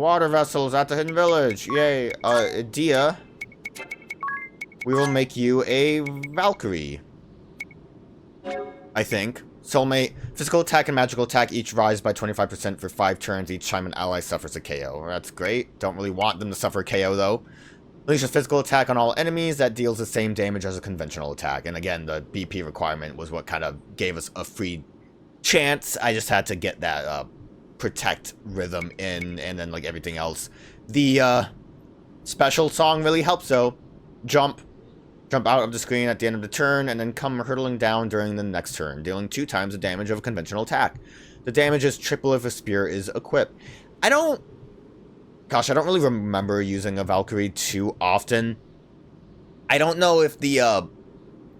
water vessels at the hidden village. Yay. Dia, we will make you a Valkyrie. I think. Soulmate. Physical attack and magical attack each rise by 25% for 5 turns each time an ally suffers a KO. That's great. Don't really want them to suffer a KO, though. Unleashes physical attack on all enemies that deals the same damage as a conventional attack. And again, the BP requirement was what kind of gave us a free chance. I just had to get that protect rhythm in, and then like everything else. The special song really helps, though. Jump out of the screen at the end of the turn, and then come hurtling down during the next turn, dealing 2 times the damage of a conventional attack. The damage is triple if a spear is equipped. I don't really remember using a Valkyrie too often. I don't know if the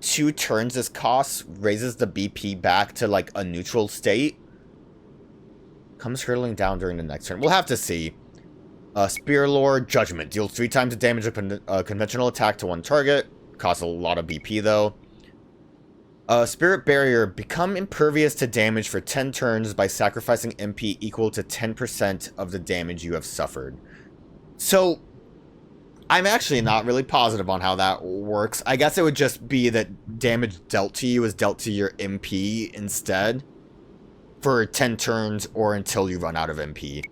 2 turns this costs raises the BP back to like a neutral state. Comes hurtling down during the next turn. We'll have to see. Spear Lord Judgment deals 3 times the damage of a conventional attack to one target. Costs a lot of BP though. Spirit Barrier. Become impervious to damage for 10 turns by sacrificing MP equal to 10% of the damage you have suffered. So, I'm actually not really positive on how that works. I guess it would just be that damage dealt to you is dealt to your MP instead. For 10 turns or until you run out of MP.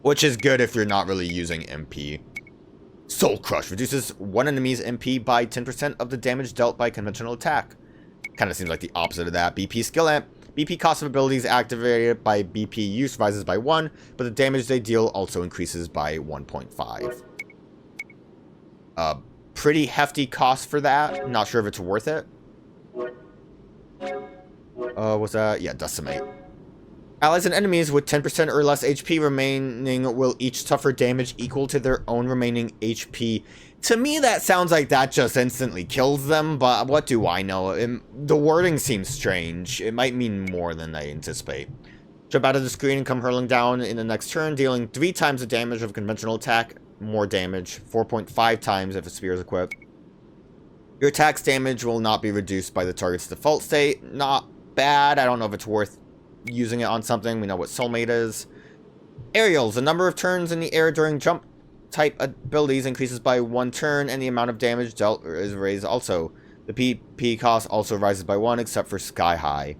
Which is good if you're not really using MP. Soul Crush reduces one enemy's MP by 10% of the damage dealt by conventional attack. Kind of seems like the opposite of that. BP Skill Amp. BP cost of abilities activated by BP use rises by 1, but the damage they deal also increases by 1.5. Pretty hefty cost for that. Not sure if it's worth it. What's that? Yeah, Decimate. Allies and enemies with 10% or less HP remaining will each suffer damage equal to their own remaining HP. To me, that sounds like that just instantly kills them, but what do I know? The wording seems strange. It might mean more than I anticipate. Jump out of the screen and come hurling down in the next turn, dealing 3 times the damage of a conventional attack. More damage. 4.5 times if a spear is equipped. Your attack's damage will not be reduced by the target's default state. Not bad. I don't know if it's worth using it on something. We know what Soulmate is. Aerials. The number of turns in the air during jump type abilities increases by 1 turn, and the amount of damage dealt is raised also. The PP cost also rises by 1, except for Sky High.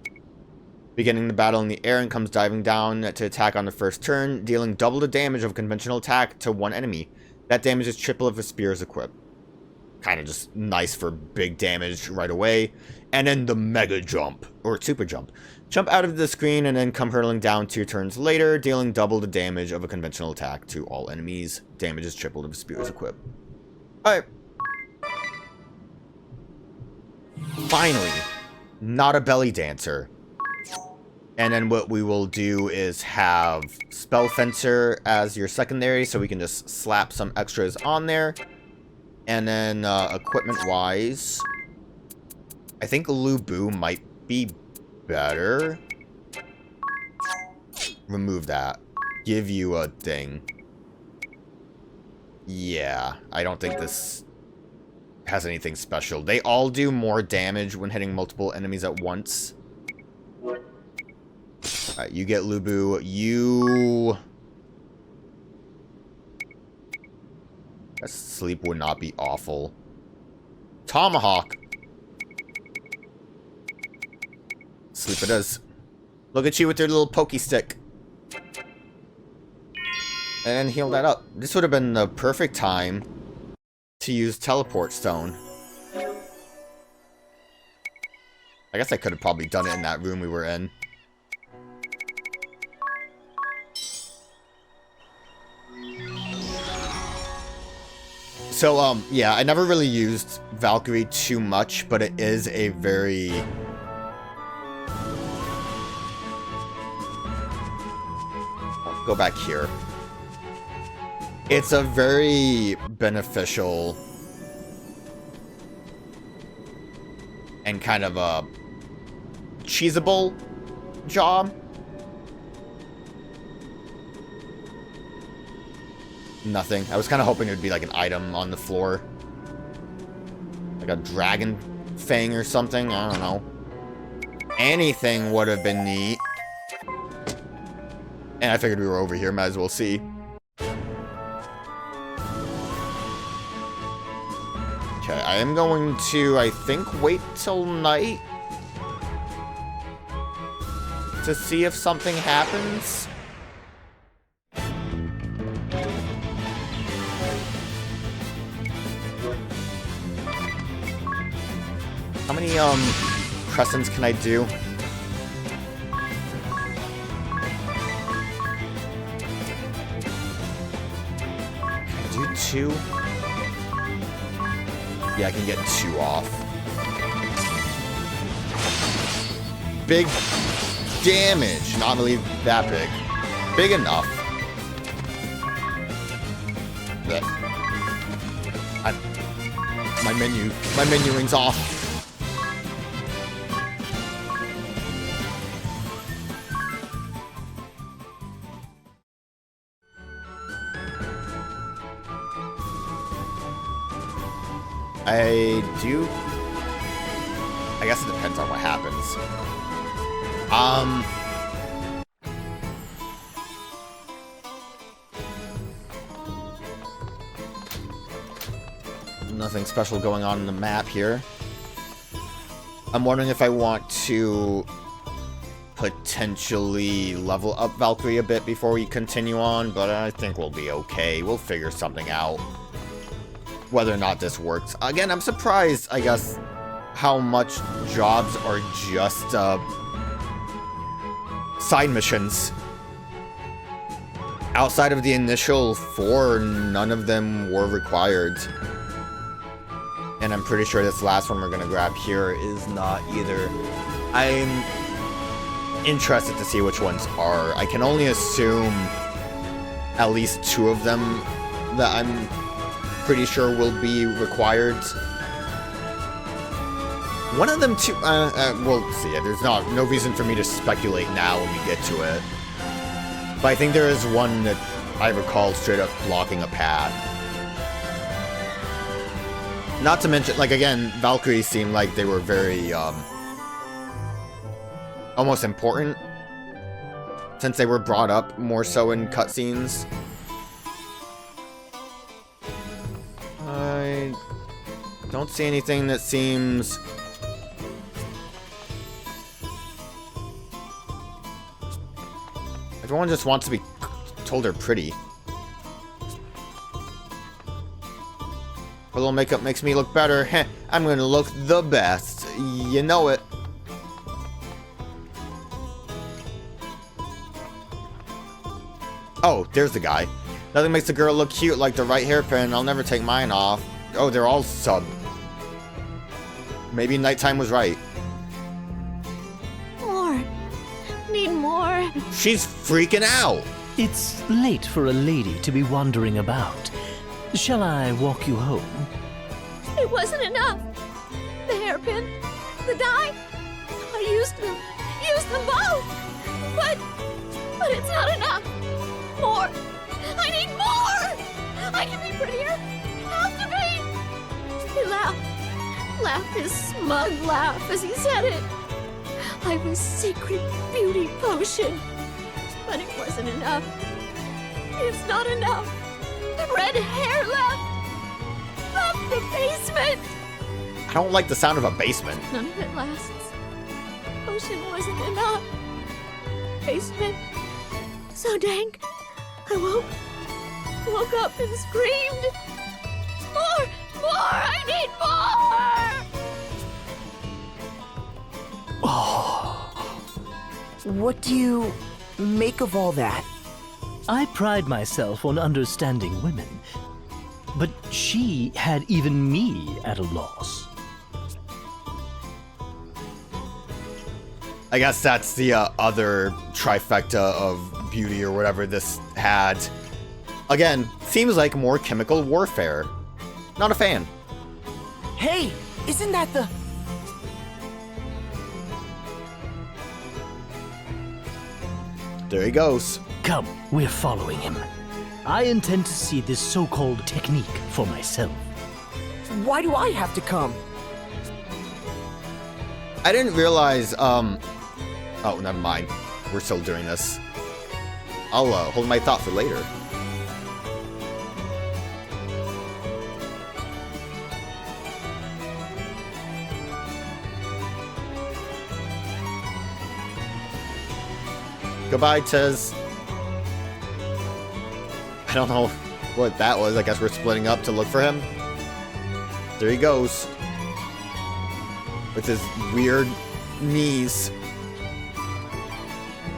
Beginning the battle in the air and comes diving down to attack on the first turn, dealing double the damage of a conventional attack to one enemy. That damage is triple if a spear is equipped. Kind of just nice for big damage right away. And then the Mega Jump, or Super Jump. Jump out of the screen and then come hurtling down 2 turns later, dealing double the damage of a conventional attack to all enemies. Damage is tripled if a spear is equipped. Alright. Finally, not a belly dancer. And then what we will do is have Spell Fencer as your secondary, so we can just slap some extras on there. And then, equipment-wise, I think Lubu might be better. Remove that. Give you a thing. Yeah, I don't think this has anything special. They all do more damage when hitting multiple enemies at once. Alright, you get Lubu. You... Sleep would not be awful. Tomahawk. Sleep it is. Look at you with your little pokey stick. And heal that up. This would have been the perfect time to use Teleport Stone. I guess I could have probably done it in that room we were in. So, yeah, I never really used Valkyrie too much, but it is a very... I'll go back here. It's a very beneficial and kind of a cheesable job. Nothing. I was kind of hoping it would be like an item on the floor. Like a dragon fang or something. I don't know. Anything would have been neat. And I figured we were over here. Might as well see. I am going to, I think, wait till night to see if something happens. How many, crescents can I do? Can I do 2? Yeah, I can get 2 off. Big damage. Not really that big. Big enough. But my menuing's off. I guess it depends on what happens. Nothing special going on in the map here. I'm wondering if I want to potentially level up Valkyrie a bit before we continue on, but I think we'll be okay. We'll figure something out. Whether or not this works. Again, I'm surprised, I guess, how much jobs are just side missions. Outside of the initial 4, none of them were required. And I'm pretty sure this last one we're gonna grab here is not either. I'm interested to see which ones are. I can only assume at least 2 of them that I'm pretty sure will be required. One of them too, we'll see. There's no reason for me to speculate now when we get to it. But I think there is one that I recall straight up blocking a path. Not to mention, like, again, Valkyries seemed like they were very, almost important, since they were brought up more so in cutscenes. I don't see anything that seems... Everyone just wants to be told they're pretty. A little makeup makes me look better. Heh, I'm gonna look the best. You know it. Oh, there's the guy. Nothing makes a girl look cute like the right hairpin. I'll never take mine off. Oh, they're all sub. Maybe nighttime was right. More. Need more. She's freaking out. It's late for a lady to be wandering about. Shall I walk you home? It wasn't enough. The hairpin, the dye. I used them both. But it's not enough. More. I need more. I can be prettier. Have to be. He laughed his smug laugh as he said it. I'm a secret beauty potion. But it wasn't enough. It's not enough. Red hair left the basement. I don't like the sound of a basement. None of it lasts. Potion wasn't enough. Basement. So dank. I woke up and screamed. More! I need more! Oh. What do you make of all that? I pride myself on understanding women, but she had even me at a loss. I guess that's the other trifecta of beauty or whatever this had. Again, seems like more chemical warfare. Not a fan. Hey, isn't that the... There he goes. Come, we're following him. I intend to see this so-called technique for myself. Why do I have to come? I didn't realize, oh, never mind. We're still doing this. I'll hold my thought for later. Goodbye, Tiz. I don't know what that was. I guess we're splitting up to look for him. There he goes. With his weird knees.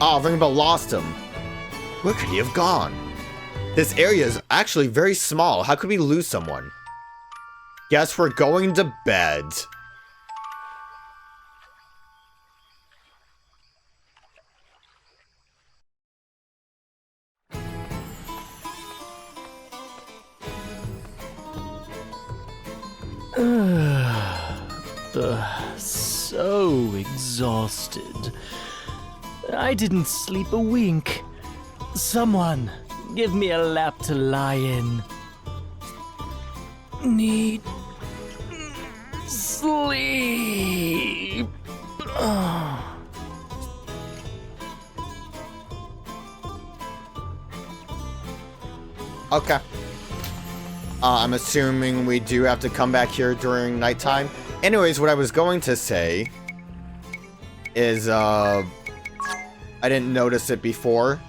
Oh, Ringbell lost him. Where could he have gone? This area is actually very small. How could we lose someone? Guess we're going to bed. So exhausted. I didn't sleep a wink. Someone, give me a lap to lie in. Need sleep. Okay. I'm assuming we do have to come back here during nighttime. Anyways, what I was going to say is, I didn't notice it before.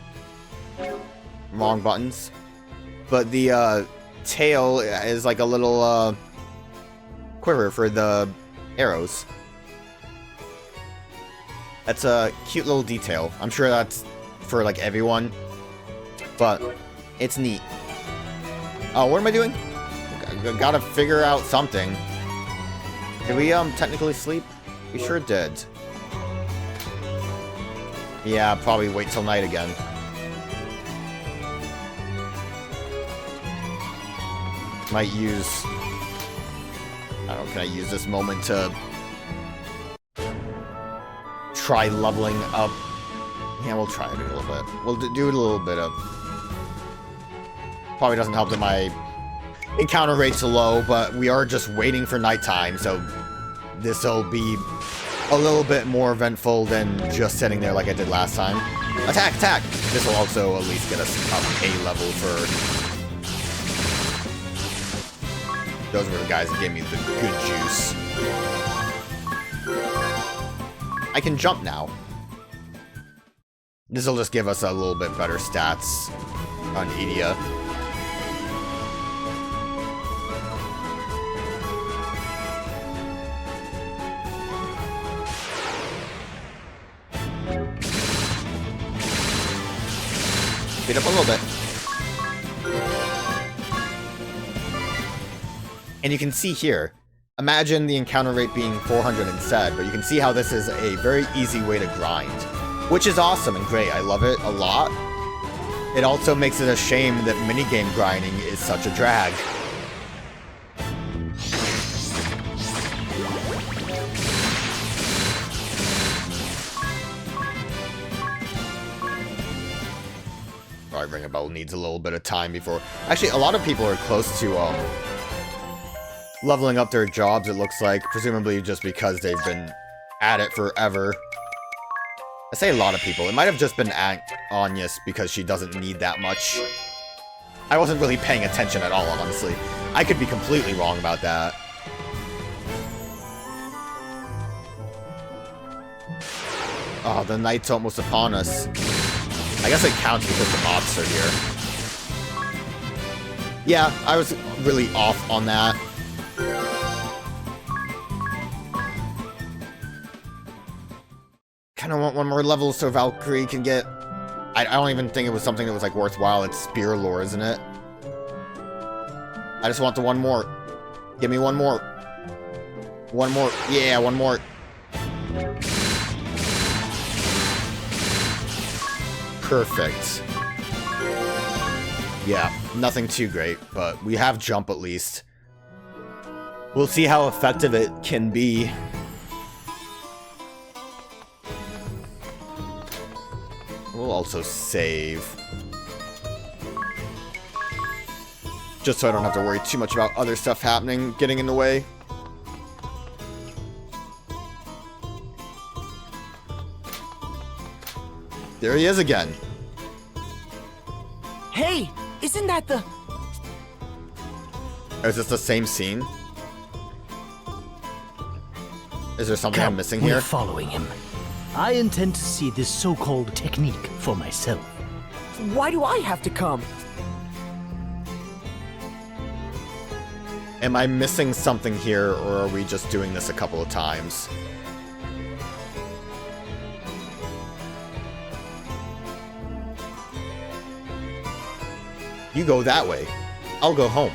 Wrong buttons. But the, tail is like a little, quiver for the arrows. That's a cute little detail. I'm sure that's for, like, everyone. But it's neat. Oh, what am I doing? Gotta figure out something. Did we, technically sleep? We sure did. Yeah, probably wait till night again. Might use... I don't know, can I use this moment to... try leveling up? Yeah, we'll try it a little bit. We'll do it a little bit of... Probably doesn't help that my encounter rate's low, but we are just waiting for nighttime, so this'll be a little bit more eventful than just sitting there like I did last time. Attack, attack! This will also at least get us up a level for... Those were the guys that gave me the good juice. I can jump now. This'll just give us a little bit better stats on Edia. Speed up a little bit. And you can see here, imagine the encounter rate being 400 instead, but you can see how this is a very easy way to grind. Which is awesome and great, I love it a lot. It also makes it a shame that minigame grinding is such a drag. Alright, Ring a Bell needs a little bit of time before... Actually, a lot of people are close to, leveling up their jobs, it looks like. Presumably just because they've been at it forever. I say a lot of people. It might have just been Agnès because she doesn't need that much. I wasn't really paying attention at all, honestly. I could be completely wrong about that. Oh, the night's almost upon us. I guess it counts because the mobs are here. Yeah, I was really off on that. Kind of want one more level so Valkyrie can get... I don't even think it was something that was, like, worthwhile. It's spear lore, isn't it? I just want the one more. Give me one more. One more. Yeah, one more. Perfect. Yeah, nothing too great, but we have jump at least. We'll see how effective it can be. We'll also save. Just so I don't have to worry too much about other stuff happening, getting in the way. There he is again. Hey, isn't that the... Is this the same scene? Is there something I'm missing We're here? following him. I intend to see this so-called technique for myself. Why do I have to come? Am I missing something here, or are we just doing this a couple of times? You go that way. I'll go home.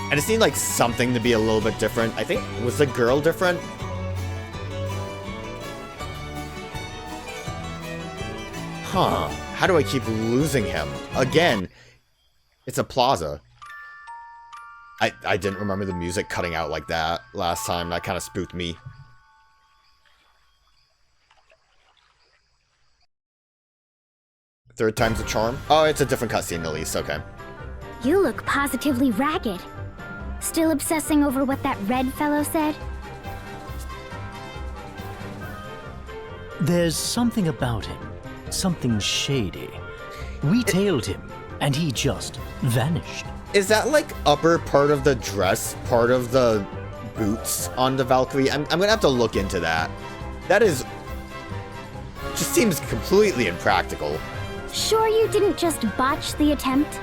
I just need, like, something to be a little bit different. I think, was the girl different? Huh. How do I keep losing him? Again, it's a plaza. I didn't remember the music cutting out like that last time. That kind of spooked me. Third time's a charm? Oh, it's a different cutscene at least. Okay. You look positively ragged. Still obsessing over what that red fellow said? There's something about him. Something shady. We tailed him, and he just vanished. Is that, like, upper part of the dress, part of the boots on the Valkyrie? I'm gonna have to look into that. That is... just seems completely impractical. Sure you didn't just botch the attempt?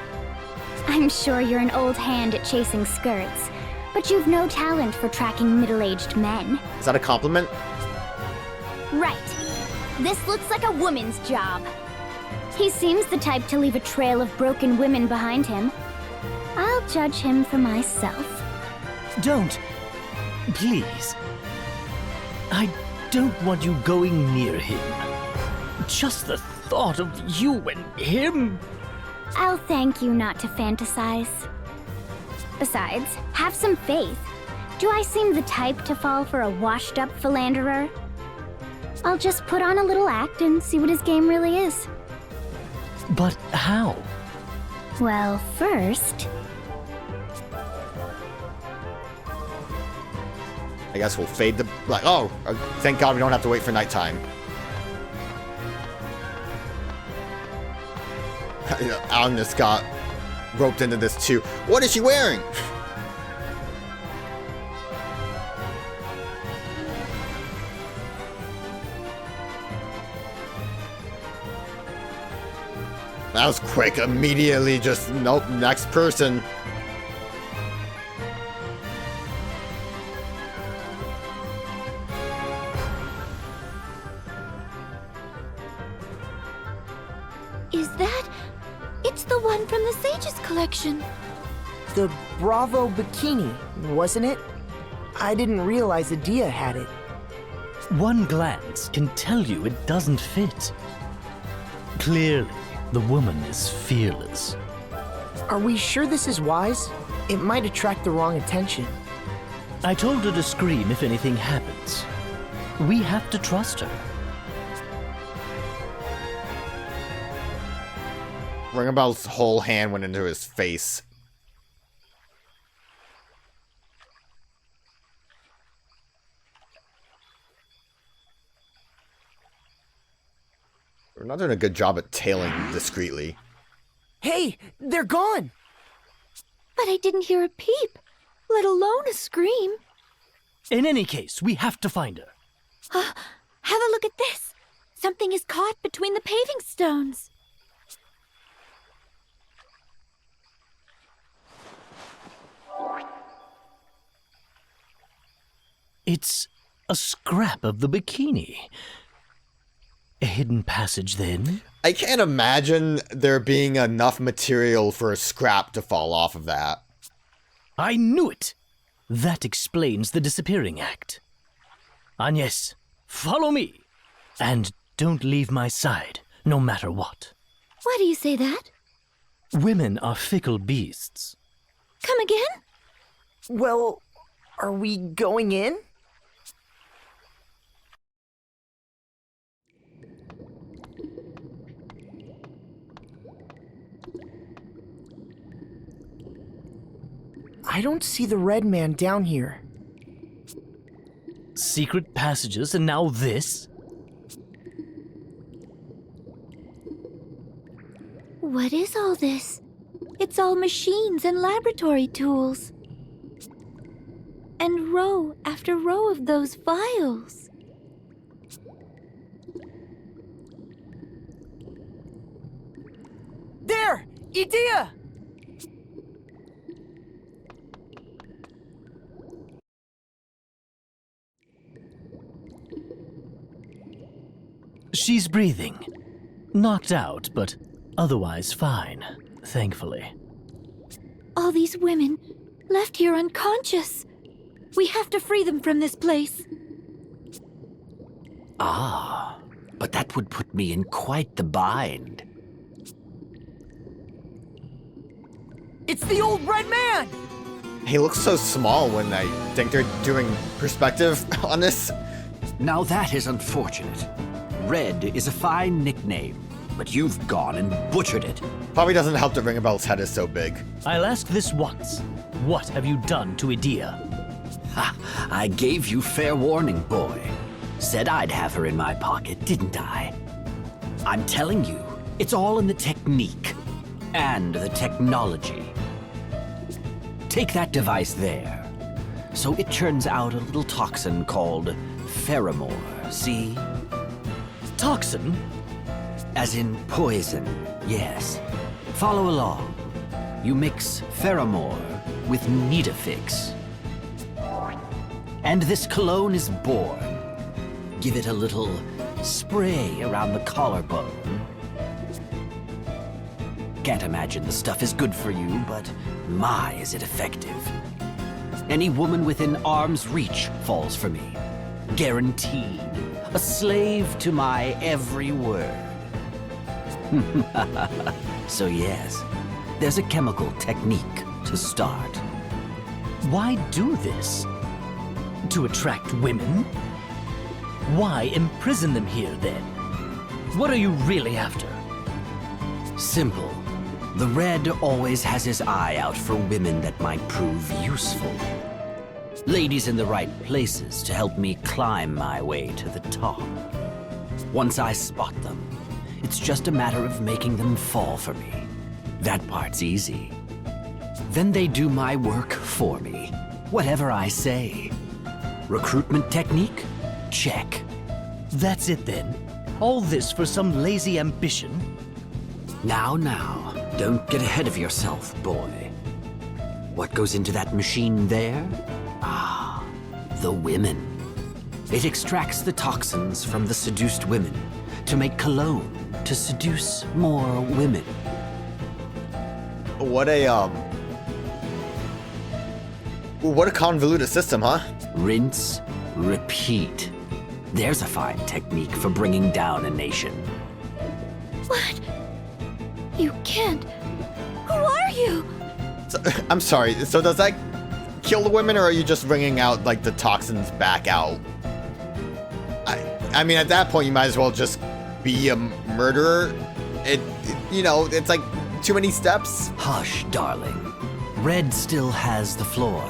I'm sure you're an old hand at chasing skirts, but you've no talent for tracking middle-aged men. Is that a compliment? Right. This looks like a woman's job. He seems the type to leave a trail of broken women behind him. I'll judge him for myself. Don't. Please. I don't want you going near him. Just the thought of you and him. I'll thank you not to fantasize. Besides, have some faith. Do I seem the type to fall for a washed-up philanderer? I'll just put on a little act and see what his game really is. But how? Well, first... I guess we'll fade the... like, oh, thank God we don't have to wait for nighttime. Agnès got roped into this too. What is she wearing? That was quick. Immediately just, nope, next person. Is that... It's the one from the Sage's collection. The Bravo bikini, wasn't it? I didn't realize Adia had it. One glance can tell you it doesn't fit. Clearly, the woman is fearless. Are we sure this is wise? It might attract the wrong attention. I told her to scream if anything happens. We have to trust her. Ringabell's whole hand went into his face. We're not doing a good job at tailing discreetly. Hey, they're gone! But I didn't hear a peep, let alone a scream. In any case, we have to find her. Have a look at this. Something is caught between the paving stones. It's a scrap of the bikini. A hidden passage, then? I can't imagine there being enough material for a scrap to fall off of that. I knew it! That explains the disappearing act. Agnès, follow me! And don't leave my side, no matter what. Why do you say that? Women are fickle beasts. Come again? Well, are we going in? I don't see the red man down here. Secret passages, and now this? What is all this? It's all machines and laboratory tools. And row after row of those vials. There! Idea! She's breathing. Knocked out, but otherwise fine, thankfully. All these women left here unconscious. We have to free them from this place. Ah, but that would put me in quite the bind. It's the old red man! He looks so small when I think they're doing perspective on this. Now that is unfortunate. Red is a fine nickname, but you've gone and butchered it. Probably doesn't help that Ringabel's head is so big. I'll ask this once. What have you done to Idea? Ha! I gave you fair warning, boy. Said I'd have her in my pocket, didn't I? I'm telling you, it's all in the technique and the technology. Take that device there. So it churns out a little toxin called pheromore, see? Toxin? As in poison, yes. Follow along. You mix pheromore with nitafix. And this cologne is born. Give it a little spray around the collarbone. Can't imagine the stuff is good for you, but my, is it effective. Any woman within arm's reach falls for me. Guaranteed. A slave to my every word. So yes, there's a chemical technique to start. Why do this? To attract women? Why imprison them here, then? What are you really after? Simple. The Red always has his eye out for women that might prove useful. Ladies in the right places to help me climb my way to the top. Once I spot them, it's just a matter of making them fall for me. That part's easy. Then they do my work for me, whatever I say. Recruitment technique? Check. That's it then? All this for some lazy ambition? Now, don't get ahead of yourself, boy. What goes into that machine there? Ah, the women. It extracts the toxins from the seduced women to make cologne to seduce more women. What a convoluted system, huh? Rinse, repeat. There's a fine technique for bringing down a nation. What? You can't. Who are you? So, I'm sorry, so does that kill the women, or are you just bringing out, like, the toxins back out? I mean, at that point, you might as well just be a murderer. You know, it's like too many steps. Hush, darling. Red still has the floor.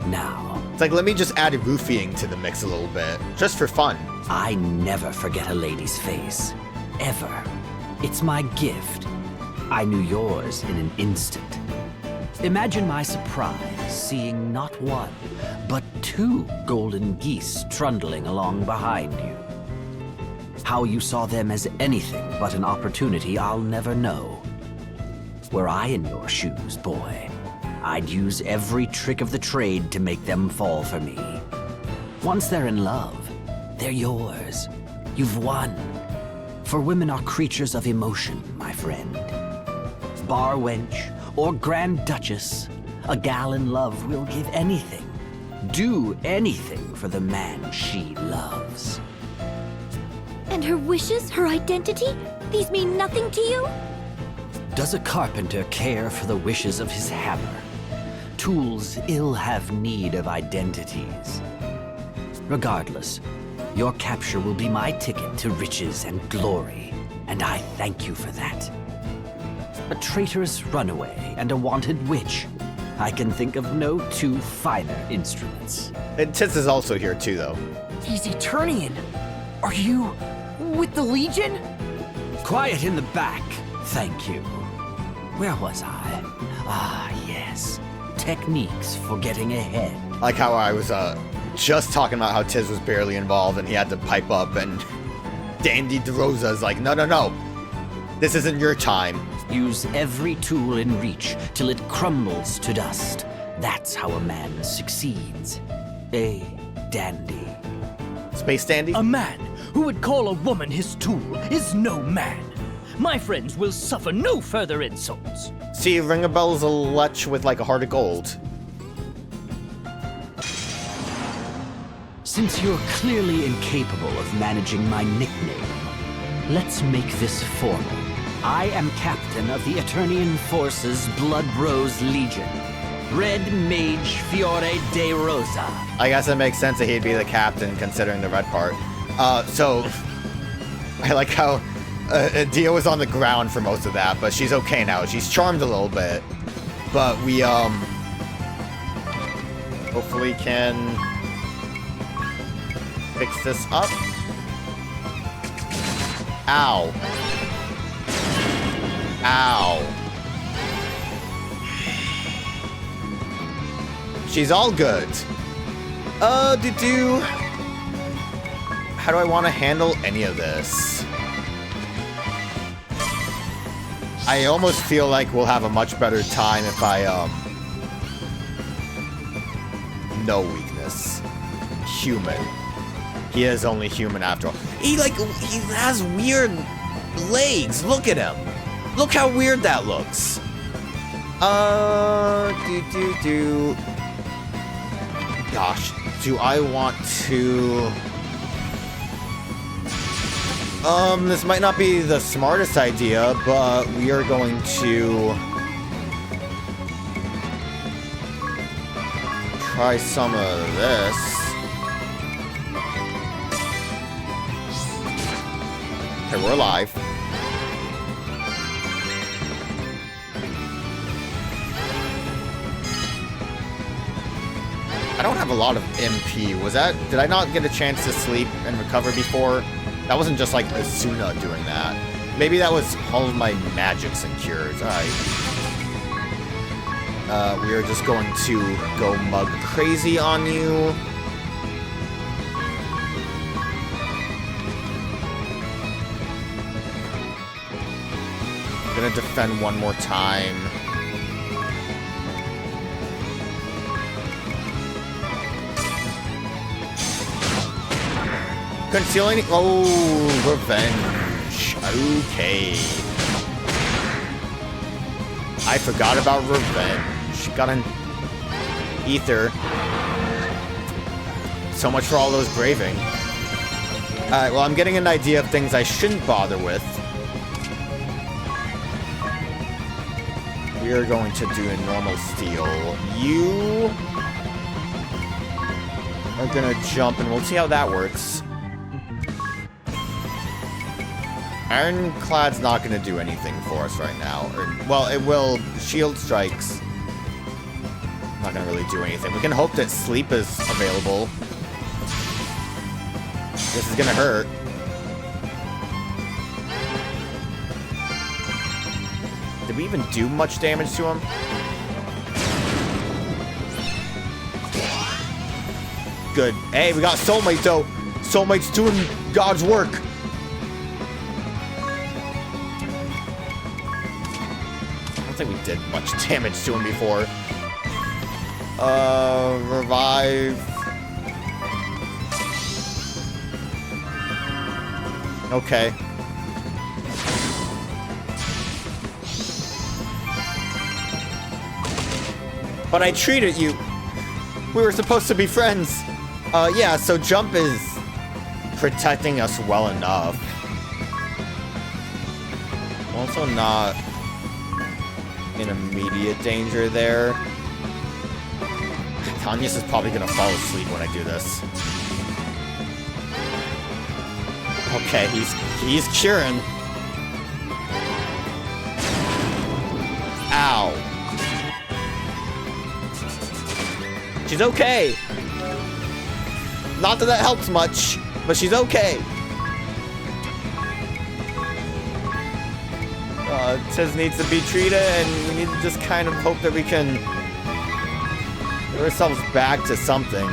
Now, It's like, let me just add roofing to the mix a little bit, just for fun. I never forget a lady's face. Ever. It's my gift. I knew yours in an instant. Imagine my surprise seeing not one, but two golden geese trundling along behind you. How you saw them as anything but an opportunity, I'll never know. Were I in your shoes, boy, I'd use every trick of the trade to make them fall for me. Once they're in love, they're yours. You've won. For women are creatures of emotion, my friend. Bar wench or Grand Duchess, a gal in love will give anything, do anything for the man she loves. And her wishes, her identity, these mean nothing to you? Does a carpenter care for the wishes of his hammer? Tools ill have need of identities. Regardless, your capture will be my ticket to riches and glory, and I thank you for that. A traitorous runaway and a wanted witch. I can think of no two finer instruments. And Tits is also here too, though. He's Eternian. Are you with the Legion? Quiet in the back, thank you. Where was I? Ah, yes. Techniques for getting ahead. Like how I was just talking about how Tiz was barely involved and he had to pipe up, and Dandy DeRosa's like, no, no, no. This isn't your time. Use every tool in reach till it crumbles to dust. That's how a man succeeds. A dandy. Space Dandy? A man who would call a woman his tool is no man. My friends will suffer no further insults. See, ring a bell's a lech with like a heart of gold. Since you're clearly incapable of managing my nickname, let's make this formal. I am captain of the Eternian Forces Blood Rose Legion. Red Mage Fiore de Rosa. I guess it makes sense that he'd be the captain, considering the red part. So, I like how Dia was on the ground for most of that, but she's okay now. She's charmed a little bit. But we, hopefully can fix this up. Ow. Ow. She's all good. How do I want to handle any of this? I almost feel like we'll have a much better time if I, no weakness. Human. He is only human after all. He has weird legs. Look at him. Look how weird that looks. Gosh, do I want to... this might not be the smartest idea, but we are going to... try some of this. Okay, we're alive. I don't have a lot of MP. Did I not get a chance to sleep and recover before? That wasn't just like Asuna doing that. Maybe that was all of my magics and cures. Alright. We are just going to go mug crazy on you. I'm gonna defend one more time. Concealing. Oh, revenge. Okay. I forgot about revenge. Got an ether. So much for all those braving. Alright, well, I'm getting an idea of things I shouldn't bother with. We are going to do a normal steal. You are gonna jump, and we'll see how that works. Ironclad's not going to do anything for us right now. Well, it will. Shield strikes. Not going to really do anything. We can hope that sleep is available. This is going to hurt. Did we even do much damage to him? Good. Hey, we got Soulmate, though. Soulmate's doing God's work. I don't think we did much damage to him before. Revive. Okay. But I treated you. We were supposed to be friends. Yeah, so jump is protecting us well enough. Also not in immediate danger there. Agnès is probably gonna fall asleep when I do this. Okay, he's curing. Ow. She's okay. Not that that helps much, but she's okay. Tiz needs to be treated, and we need to just kind of hope that we can get ourselves back to something.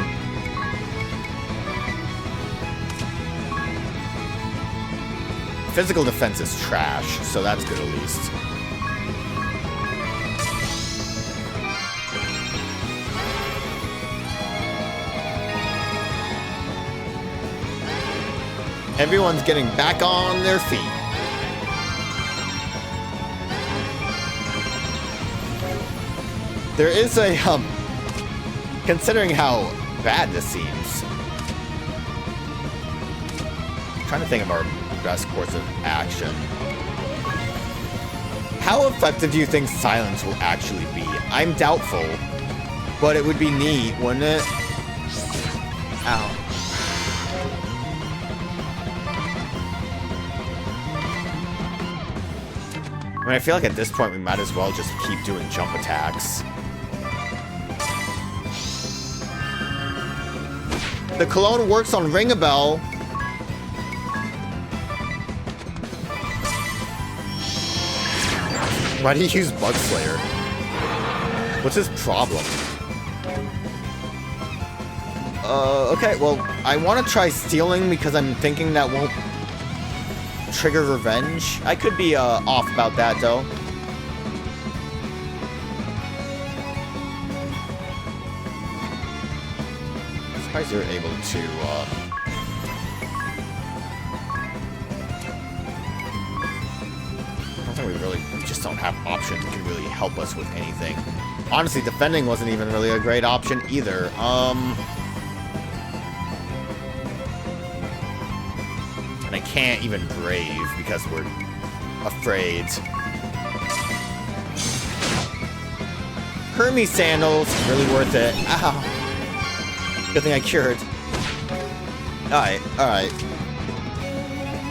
Physical defense is trash, so that's good at least. Everyone's getting back on their feet. There is a, considering how bad this seems. I'm trying to think of our best course of action. How effective do you think silence will actually be? I'm doubtful, but it would be neat, wouldn't it? Ow. I mean, I feel like at this point we might as well just keep doing jump attacks. The cologne works on Ring a Bell. Why do you use Bug Slayer? What's his problem? Okay, well, I want to try stealing because I'm thinking that won't trigger revenge. I could be off about that though. I'm surprised you're able to I don't think we just don't have options that can really help us with anything. Honestly, defending wasn't even really a great option either. And I can't even brave because we're afraid. Hermes sandals, really worth it. Ow. Good thing I cured. Alright.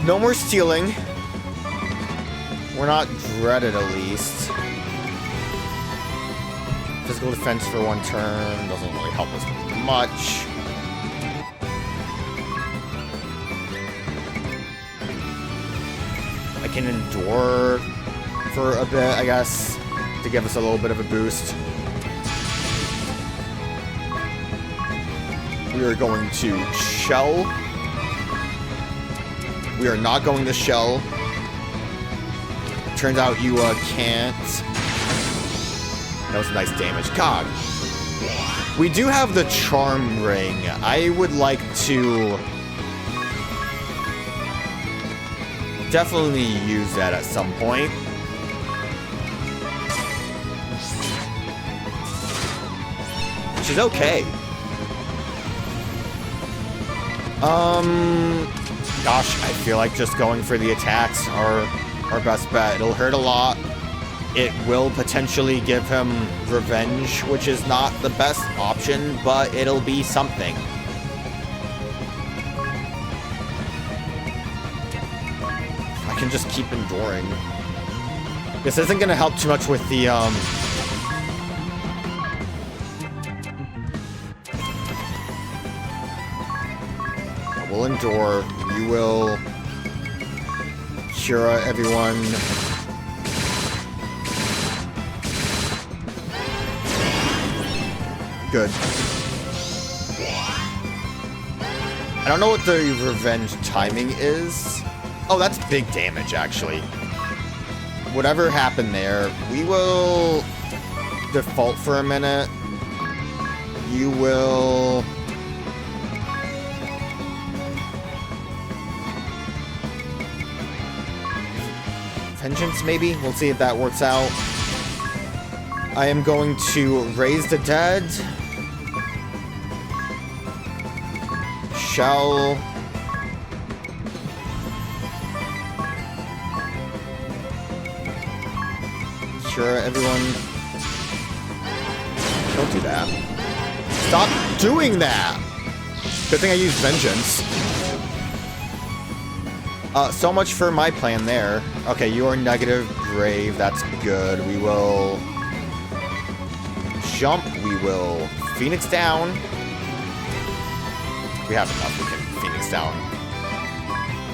No more stealing. We're not dreaded at least. Physical defense for one turn doesn't really help us much. I can endure for a bit, I guess, to give us a little bit of a boost. We are going to shell. We are not going to shell. Turns out you can't. That was nice damage. God. We do have the charm ring. I would like to definitely use that at some point. Which is okay. Gosh, I feel like just going for the attacks are our best bet. It'll hurt a lot. It will potentially give him revenge, which is not the best option, but it'll be something. I can just keep enduring. This isn't gonna help too much with the, we'll endure. You will cure everyone. Good. I don't know what the revenge timing is. Oh, that's big damage, actually. Whatever happened there, we will default for a minute. You will... Vengeance, maybe? We'll see if that works out. I am going to raise the dead. Shall... Cure everyone. Don't do that. Stop doing that! Good thing I used Vengeance. So much for my plan there. Okay, you are negative grave. That's good. We will jump. We will Phoenix down. We have enough. We can Phoenix down.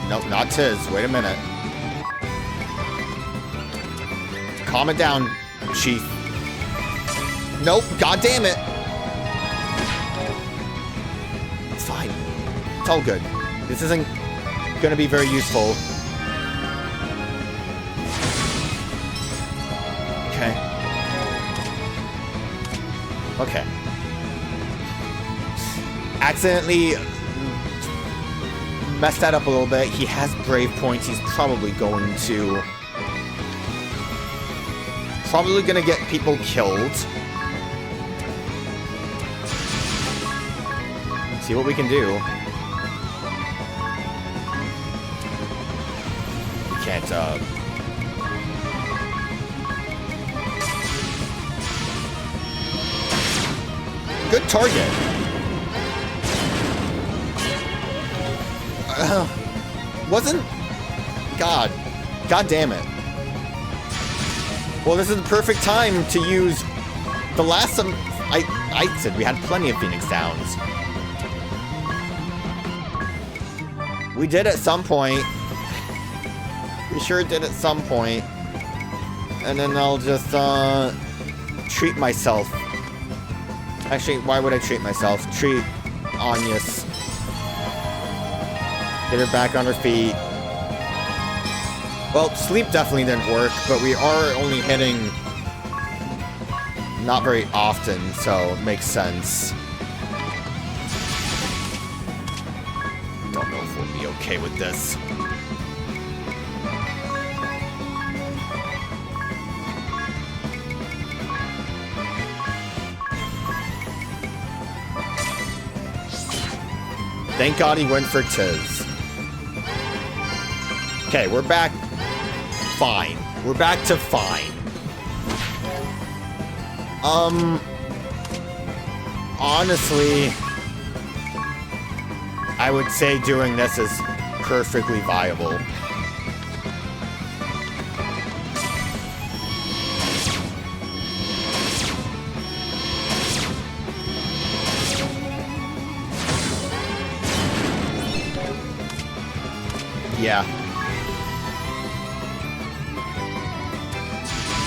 Nope, not Tiz. Wait a minute. calm it down, Chief. Nope, god damn it. It's fine. It's all good. This isn't gonna be very useful. Okay. Okay. Accidentally messed that up a little bit. He has brave points. He's probably going to... Probably gonna get people killed. See what we can do. We can't, Good target. Wasn't... God damn it. Well, this is the perfect time to use the last some... I said we had plenty of Phoenix Downs. We did at some point. We sure did at some point. And then I'll just, treat myself. Actually, why would I treat myself? Treat Agnès. Get her back on her feet. Well, sleep definitely didn't work, but we are only hitting not very often, so it makes sense. Don't know if we'll be okay with this. Thank God he went for Tiz. Okay, we're back. Fine. We're back to fine. Honestly, I would say doing this is perfectly viable. Yeah.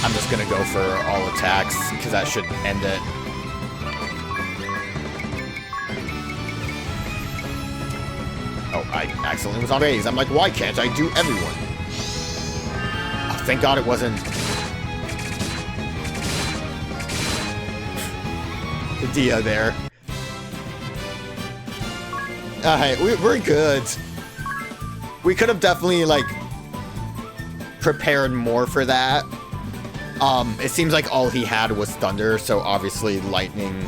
I'm just gonna go for all attacks, because that should end it. Oh, I accidentally was on raise. I'm like, why can't I do everyone? Oh, thank God it wasn't... the Dia there. Alright, we're good. We could have definitely, like, prepared more for that. It seems like all he had was thunder, so obviously lightning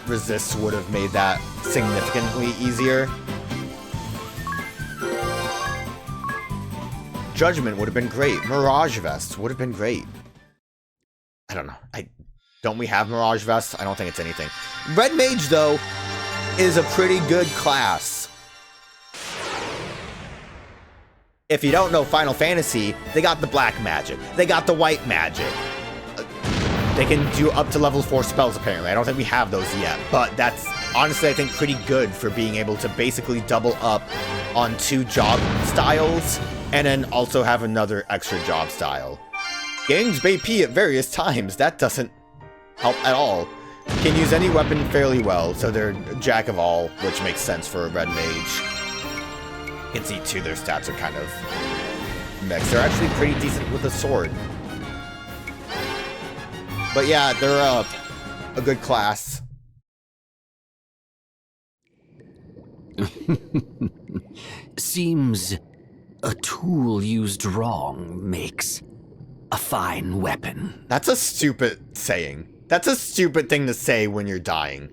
resists would have made that significantly easier. Judgment would have been great. Mirage Vest would have been great. I don't know. Don't we have Mirage Vest? I don't think it's anything. Red Mage, though, is a pretty good class. If you don't know Final Fantasy, they got the black magic. They got the white magic. They can do up to level 4 spells, apparently. I don't think we have those yet, but that's honestly, I think, pretty good for being able to basically double up on 2 job styles, and then also have another extra job style. Gains BP at various times. That doesn't help at all. Can use any weapon fairly well, so they're jack of all, which makes sense for a red mage. You can see, too, their stats are kind of mixed. They're actually pretty decent with a sword. But yeah, they're a good class. Seems a tool used wrong makes a fine weapon. That's a stupid saying. That's a stupid thing to say when you're dying.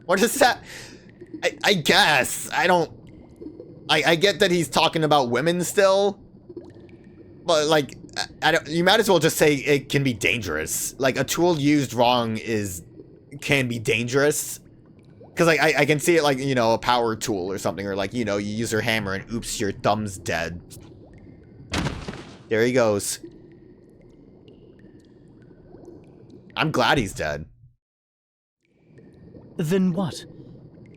What is that? I guess. I get that he's talking about women still. But, like, you might as well just say it can be dangerous. Like, a tool used wrong can be dangerous. Because, like, I can see it like, you know, a power tool or something. Or, like, you know, you use your hammer and oops, your thumb's dead. There he goes. I'm glad he's dead. Then what?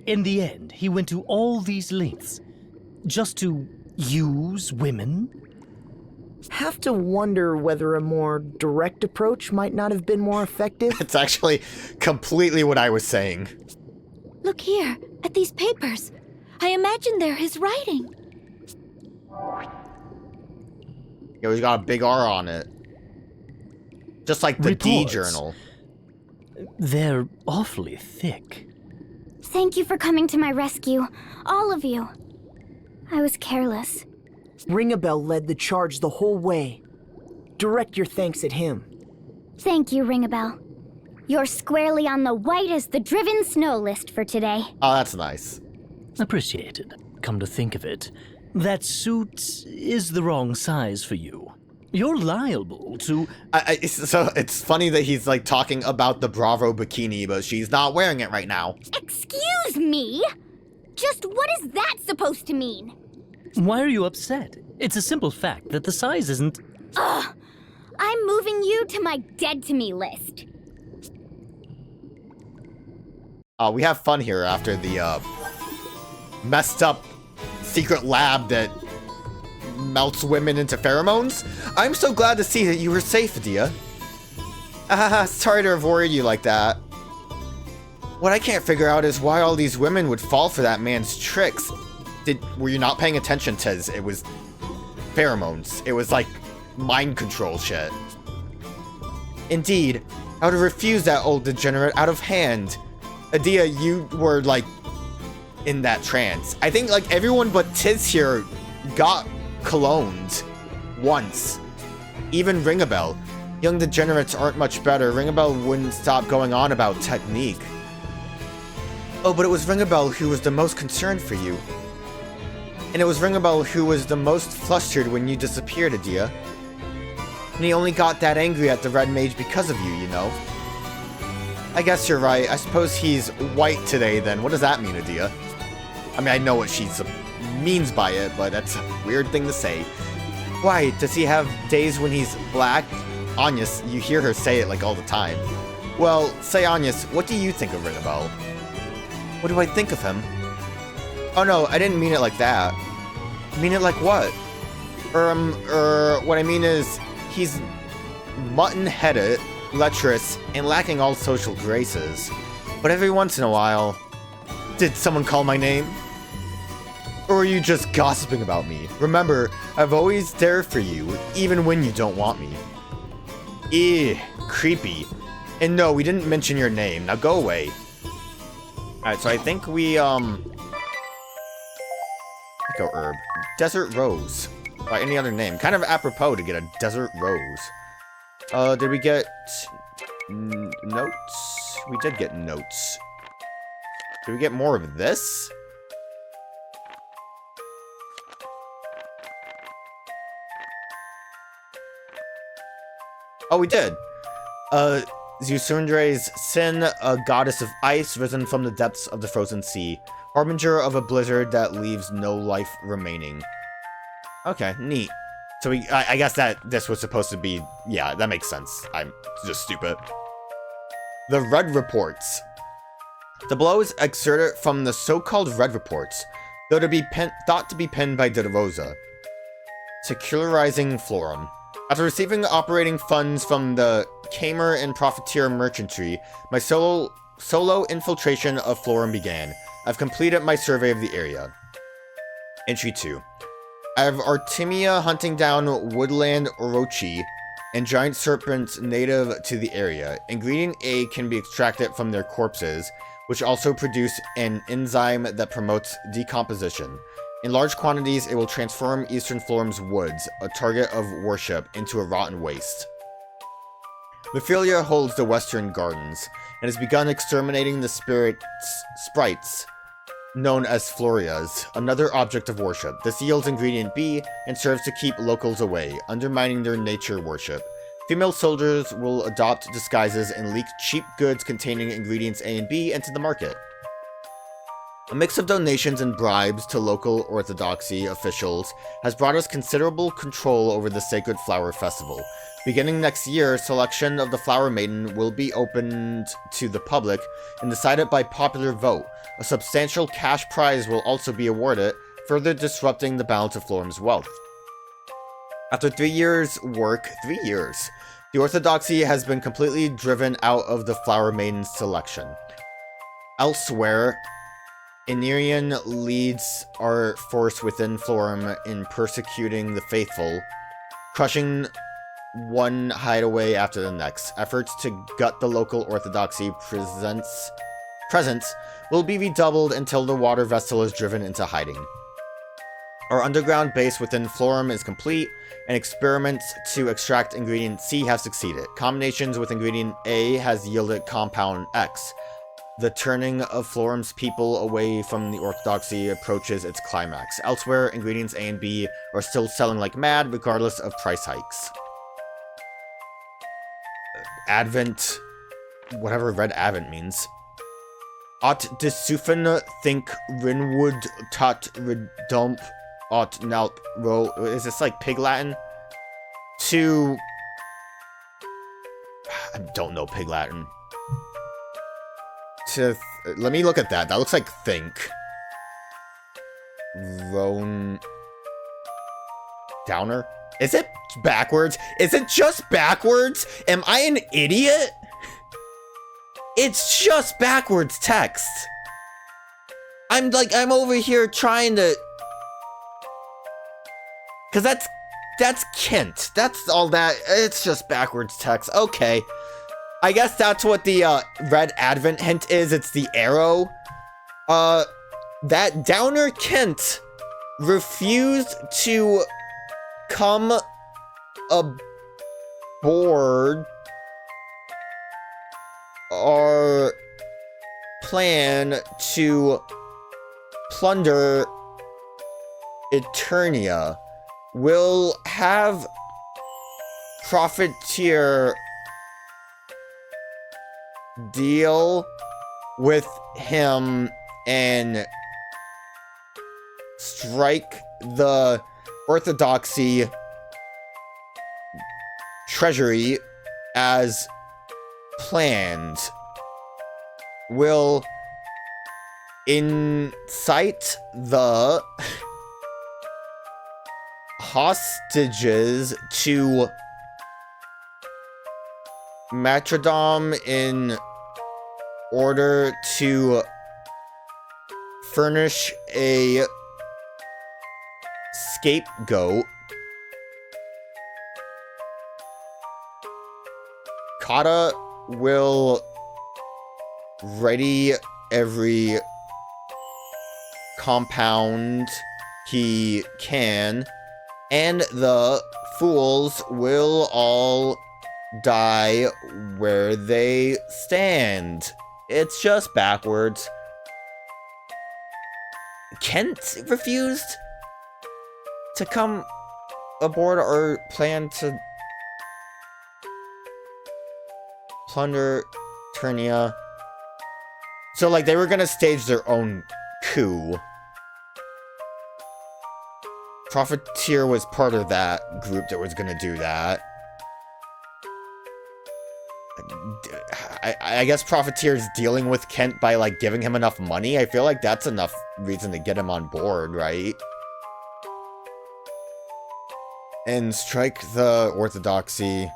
In the end, he went to all these lengths just to use women? Have to wonder whether a more direct approach might not have been more effective. It's actually completely what I was saying. Look here, at these papers. I imagine they're his writing. Yeah, he's got a big R on it. Just like the D Reports. journal. They're awfully thick. Thank you for coming to my rescue, all of you. I was careless. Ringabel led the charge the whole way. Direct your thanks at him. Thank you, Ringabel. You're squarely on the white as the driven snow list for today. Oh, that's nice. Appreciated. Come to think of it, that suit is the wrong size for you. You're liable to... So it's funny that he's like talking about the Bravo bikini, but she's not wearing it right now. Excuse me? Just what is that supposed to mean? Why are you upset? It's a simple fact that the size isn't... Ugh! I'm moving you to my dead to me list. We have fun here after the messed up secret lab that melts women into pheromones. I'm so glad to see that you were safe, Adia. Sorry to have worried you like that. What I can't figure out is why all these women would fall for that man's tricks. Were you not paying attention, Tiz? It was pheromones. It was like mind control shit. Indeed, I would have refused that old degenerate out of hand. Adia, you were like in that trance. I think like everyone but Tiz here got cologned once. Even Ringabel. Young degenerates aren't much better. Ringabel wouldn't stop going on about technique. Oh, but it was Ringabel who was the most concerned for you. And it was Ringabel who was the most flustered when you disappeared, Adia. And he only got that angry at the Red Mage because of you, you know? I guess you're right. I suppose he's white today then. What does that mean, Adia? I mean, I know what she means by it, but that's a weird thing to say. Why? Does he have days when he's black? Agnès, you hear her say it like all the time. Well, say Agnès, what do you think of Ringabel? What do I think of him? Oh no, I didn't mean it like that. I mean it like what? What I mean is, he's mutton-headed, lecherous, and lacking all social graces. But every once in a while... Did someone call my name? Or are you just gossiping about me? Remember, I've always there for you, even when you don't want me. Ew, creepy. And no, we didn't mention your name. Now go away. Alright, so I think we, Echo herb. Desert Rose. By any other name. Kind of apropos to get a Desert Rose. Did we get... notes? We did get notes. Did we get more of this? Oh, we did. Zusundre's sin, a goddess of ice risen from the depths of the frozen sea. Harbinger of a blizzard that leaves no life remaining. Okay, neat. So I guess that this was supposed to be... Yeah, that makes sense. I'm just stupid. The Red Reports. The blow is exerted from the so-called Red Reports, though to be thought to be penned by De Rosa. Secularizing Florum. After receiving operating funds from the Kamer and Profiteer Merchantry, my solo infiltration of Florum began. I've completed my survey of the area. Entry 2. I have Artemia hunting down woodland orochi and giant serpents native to the area. Ingredient A can be extracted from their corpses, which also produce an enzyme that promotes decomposition. In large quantities, it will transform Eastern Florum's woods, a target of worship, into a rotten waste. Mephilia holds the Western Gardens, and has begun exterminating the sprites, known as Florias, another object of worship. This yields ingredient B, and serves to keep locals away, undermining their nature worship. Female soldiers will adopt disguises and leak cheap goods containing ingredients A and B into the market. A mix of donations and bribes to local orthodoxy officials has brought us considerable control over the Sacred Flower Festival. Beginning next year, selection of the Flower Maiden will be opened to the public and decided by popular vote. A substantial cash prize will also be awarded, further disrupting the balance of Florum's wealth. After 3 years' work, 3 years, the orthodoxy has been completely driven out of the Flower Maiden's selection. Elsewhere, Inerian leads our force within Florum in persecuting the faithful, crushing one hideaway after the next. Efforts to gut the local orthodoxy presence will be redoubled until the water vestal is driven into hiding. Our underground base within Florum is complete, and experiments to extract ingredient C have succeeded. Combinations with ingredient A has yielded compound X. The turning of Florum's people away from the orthodoxy approaches its climax. Elsewhere, ingredients A and B are still selling like mad, regardless of price hikes. Advent, whatever Red Advent means. Ot desufen think Rinwood tot redump ot nalp ro. Is this like Pig Latin? To. I don't know Pig Latin. To. Let me look at that. That looks like think. Roan. Downer? Is it backwards? Is it just backwards? Am I an idiot? It's just backwards text. I'm over here trying to... Cause that's Kent. That's all that. It's just backwards text. Okay. I guess that's what the Red Advent hint is. It's the arrow. That Downer Kent refused to come aboard our plan to plunder Eternia. Will have Profiteer deal with him and strike the Orthodoxy treasury as planned. Will incite the hostages to martyrdom in order to furnish a scapegoat. Kata will ready every compound he can, and the fools will all die where they stand. It's just backwards. Kent refused to come aboard our plan to plunder Eternia. So, like, they were gonna stage their own coup. Profiteer was part of that group that was gonna do that. I guess Profiteer's dealing with Kent by, like, giving him enough money. I feel like that's enough reason to get him on board, right? And strike the Orthodoxy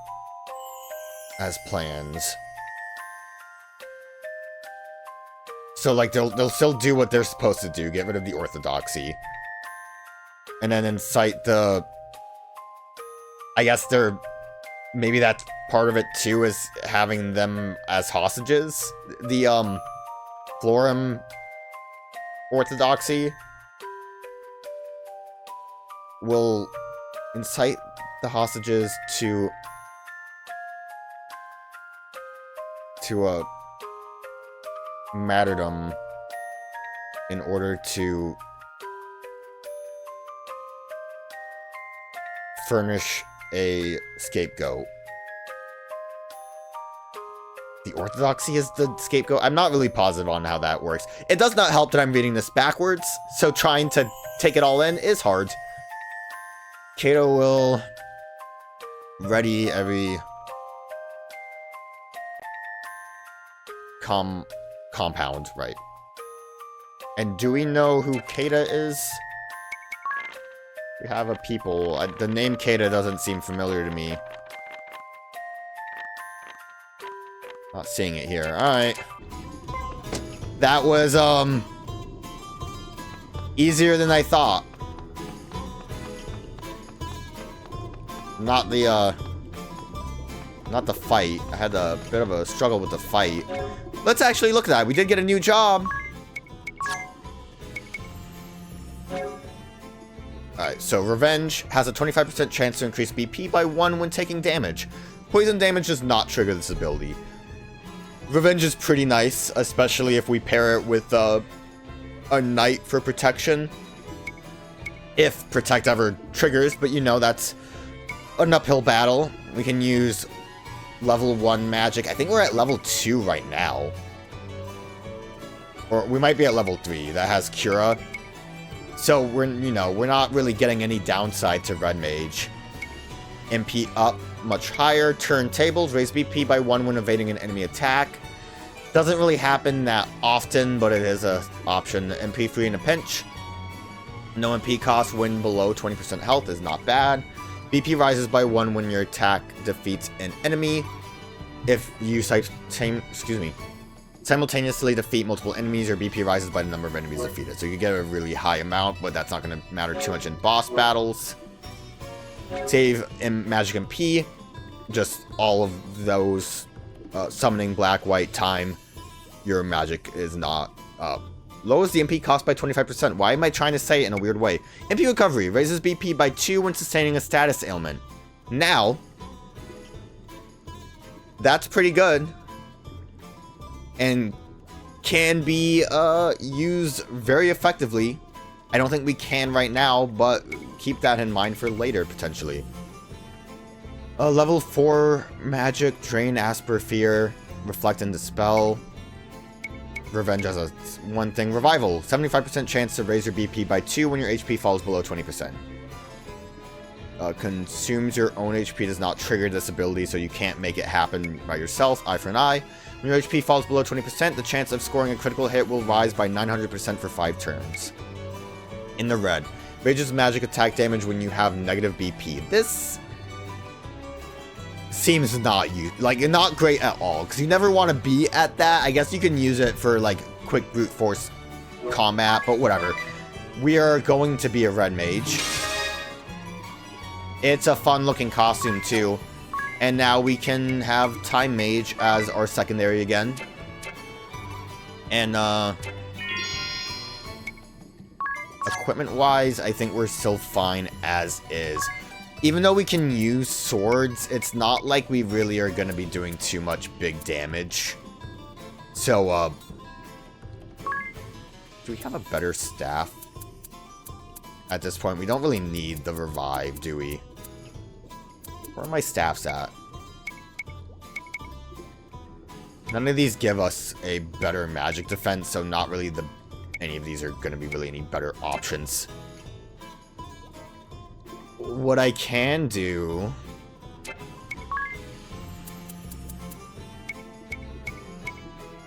as plans. So, like, they'll still do what they're supposed to do, get rid of the Orthodoxy. And then incite the... I guess they're... Maybe that's part of it, too, is having them as hostages. The, Florum Orthodoxy will incite the hostages to martyrdom in order to furnish a scapegoat. The Orthodoxy is the scapegoat? I'm not really positive on how that works. It does not help that I'm reading this backwards, so trying to take it all in is hard. Kato will ready every compound, right? And do we know who Kata is? We have a people. The name Kata doesn't seem familiar to me. Not seeing it here. Alright. That was, easier than I thought. Not the fight. I had a bit of a struggle with the fight. Let's actually look at that. We did get a new job. Alright, so Revenge has a 25% chance to increase BP by 1 when taking damage. Poison damage does not trigger this ability. Revenge is pretty nice, especially if we pair it with a Knight for protection. If Protect ever triggers, but you know, that's an uphill battle. We can use level 1 magic. I think we're at level 2 right now. Or we might be at level 3. That has Cura. So we're not really getting any downside to Red Mage. MP up much higher. Turntables, raise BP by 1 when evading an enemy attack. Doesn't really happen that often, but it is an option. MP free in a pinch. No MP cost when below 20% health is not bad. BP rises by 1 when your attack defeats an enemy. If you simultaneously defeat multiple enemies, your BP rises by the number of enemies defeated. So you get a really high amount, but that's not going to matter too much in boss battles. Save in Magic MP. Just all of those summoning black, white time. Your magic is not lowers the MP cost by 25%. Why am I trying to say it in a weird way? MP Recovery raises BP by 2 when sustaining a status ailment. Now, that's pretty good. And can be used very effectively. I don't think we can right now, but keep that in mind for later, potentially. Level 4 Magic, Drain, Asper, Fear, Reflect and Dispel. Revenge has a one thing. Revival, 75% chance to raise your BP by 2 when your HP falls below 20%. Consumes your own HP, does not trigger this ability, so you can't make it happen by yourself. Eye for an eye. When your HP falls below 20%, the chance of scoring a critical hit will rise by 900% for 5 turns. In the red, raises magic attack damage when you have negative BP. This seems not great at all, because you never want to be at that. I guess you can use it for like quick brute force combat, but whatever. We are going to be a red mage. It's a fun looking costume too. And now we can have Time Mage as our secondary again. And equipment wise, I think we're still fine as is. Even though we can use swords, it's not like we really are going to be doing too much big damage. So, do we have a better staff? At this point, we don't really need the revive, do we? Where are my staffs at? None of these give us a better magic defense, so not really any of these are going to be really any better options. What I can do...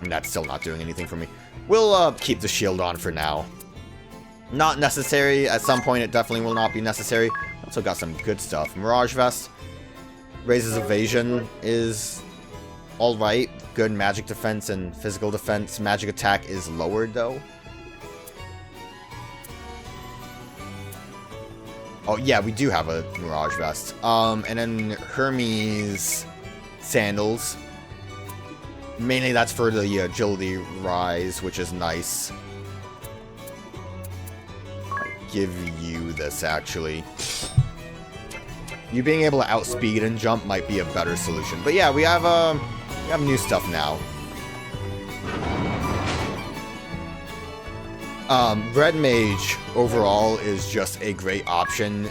And that's still not doing anything for me. We'll keep the shield on for now. Not necessary. At some point, it definitely will not be necessary. Also got some good stuff. Mirage Vest. Raises evasion is alright. Good magic defense and physical defense. Magic attack is lowered, though. Oh, yeah, we do have a Mirage Vest. And then Hermes Sandals. Mainly that's for the agility rise, which is nice. I'll give you this, actually. You being able to outspeed and jump might be a better solution. But yeah, we have new stuff now. Red Mage overall is just a great option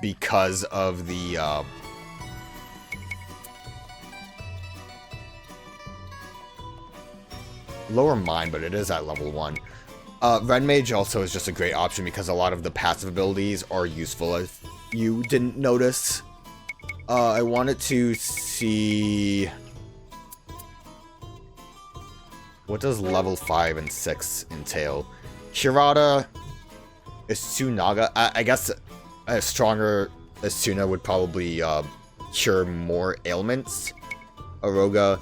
because of the lower mine, but it is at level 1. Red Mage also is just a great option because a lot of the passive abilities are useful, if you didn't notice. I wanted to see... What does level 5 and 6 entail? Hirata, Isunaga, I guess A stronger Asuna would probably cure more ailments. Aroga,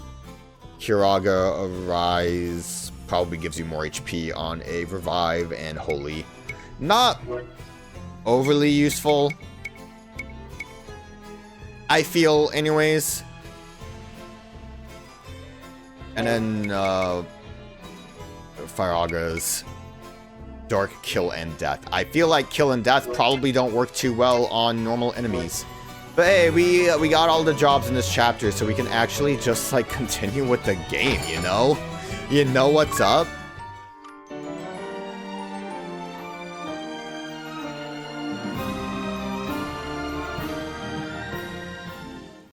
Kiraga, Arise probably gives you more HP on a Revive, and Holy. Not overly useful, I feel, anyways. And then, Firaga's Dark, Kill, and Death. I feel like Kill and Death probably don't work too well on normal enemies. But hey, we got all the jobs in this chapter, so we can actually just, like, continue with the game, you know? You know what's up?